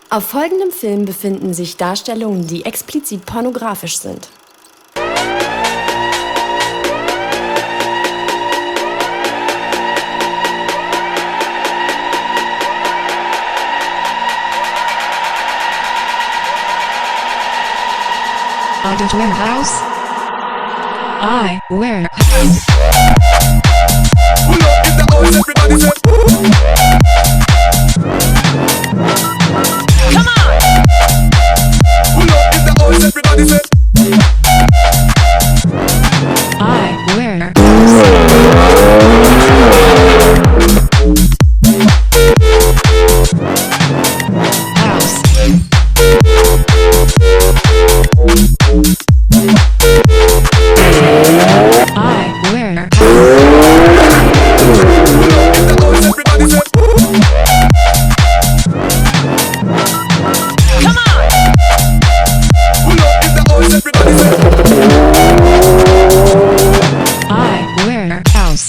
Auf folgendem Film befinden sich Darstellungen, die explizit pornografisch sind. Audit Warehouse. I Warehouse. Pull up in the house, everybody say,